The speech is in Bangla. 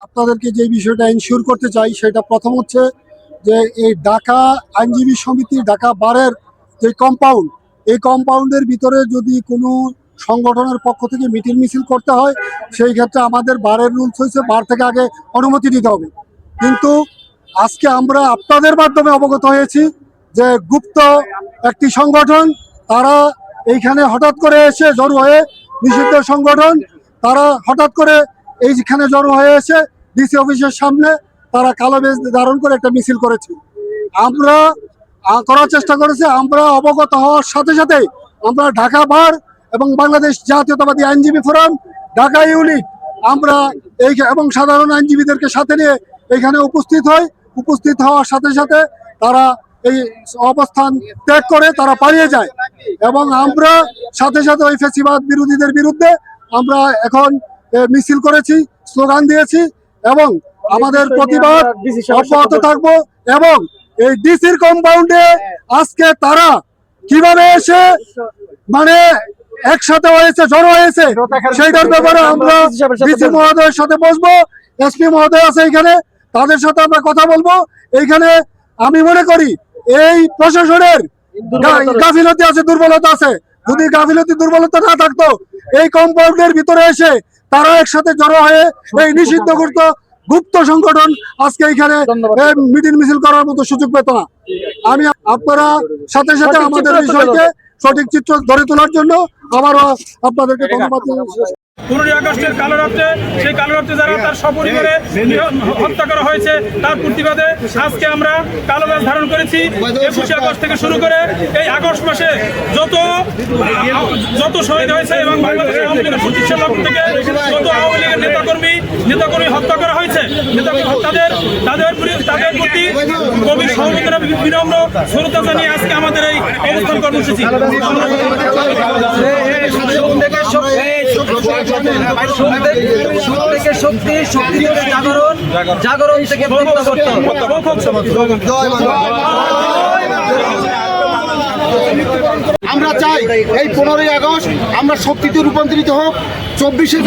আপনাদেরকে যে বিষয়টা এনশিওর করতে চাই সেটা প্রথম হচ্ছে যে এই ঢাকা আইনজীবী সমিতি ঢাকা বারের যে কম্পাউন্ড, এই কম্পাউন্ডের ভিতরে যদি কোনো সংগঠনের পক্ষ থেকে মিটিং মিছিল করতে হয়, সেই ক্ষেত্রে আমাদের বারের রুলস হয়েছে বার থেকে আগে অনুমতি নিতে হবে। কিন্তু আজকে আমরা আপনাদের মাধ্যমে অবগত হয়েছি যে গুপ্ত একটি সংগঠন, তারা এইখানে হঠাৎ করে এসে জড়ো হয়ে, নিষিদ্ধ সংগঠন, তারা হঠাৎ করে এইখানে জড়ো হয়ে এসে ডিসি অফিসের সামনে তারা কালো বেজ ধারণ করে একটা মিছিল করেছে। আমরা করার চেষ্টা করেছি, আমরা অবগত হওয়ার সাথে সাথে আমরা ঢাকা বার এবং বাংলাদেশ জাতীয়তাবাদী আইনজীবী ফোরাম ঢাকা ইউনিট আমরা এই এবং সাধারণ আইনজীবীদেরকে সাথে নিয়ে এখানে উপস্থিত হওয়ার সাথে সাথে তারা এই অবস্থান ত্যাগ করে তারা পালিয়ে যায় এবং আমরা সাথে সাথে ওই ফ্যাসিবাদ বিরোধীদের বিরুদ্ধে আমরা এখন মিছিল করেছি, স্লোগান দিয়েছি এবং আমাদের প্রতিবাদ অব্যাহত থাকবো। এবং এই ডিসির কম্পাউন্ডে আজকে তারা কিভাবে এসে মানে একসাথে হয়েছে, জড়ো হয়েছে, সেইটার ব্যাপারে আমরা ডিসি মহোদয়ের সাথে বসবো। এসপি মহোদয় আছে এখানে, তাদের সাথে আমরা কথা বলবো। এইখানে আমি মনে করি এই প্রশাসনের গাফিলতি আছে, দুর্বলতা আছে। যদি গাফিলতি দুর্বলতা না থাকতো এই কম্পাউন্ডের ভিতরে এসে তারা একসাথে জড়ো হয়ে এই নিষিদ্ধ গুপ্ত সংগঠন আজকে এখানে মিটিং মিছিল করার মতো সুযোগ পেত না। আমি আপনারা সাথে সাথে আমাদের বিষয়কে সঠিক চিত্র ধরে তোলার জন্য আবারও আপনাদেরকে ধন্যবাদ জানাচ্ছি। 15ই আগস্টের কালো রাত্রে, সেই কালো রাত্রে যারা তার সপরিবারে হত্যা করা হয়েছে তার প্রতিবাদে আজকে আমরা কালো ব্যাজ ধারণ করেছি। 21 আগস্ট থেকে শুরু করে এই আগস্ট মাসে যত শহীদ হয়েছে এবং বাংলাদেশের আওয়ামী লীগের 25 সাল থেকে যত আওয়ামী লীগের নেতাকর্মী হত্যা করা হয়েছে, তাদের প্রতি গভীর সহমর্মিতা বিনম্র শ্রদ্ধা জানিয়ে আজকে আমাদের এই অবস্থান কর্মসূচি। শক্তি থেকে জাগরণ থেকে আমরা চাই এই 15ই আগস্ট আমরা শক্তিতে রূপান্তরিত হোক। 24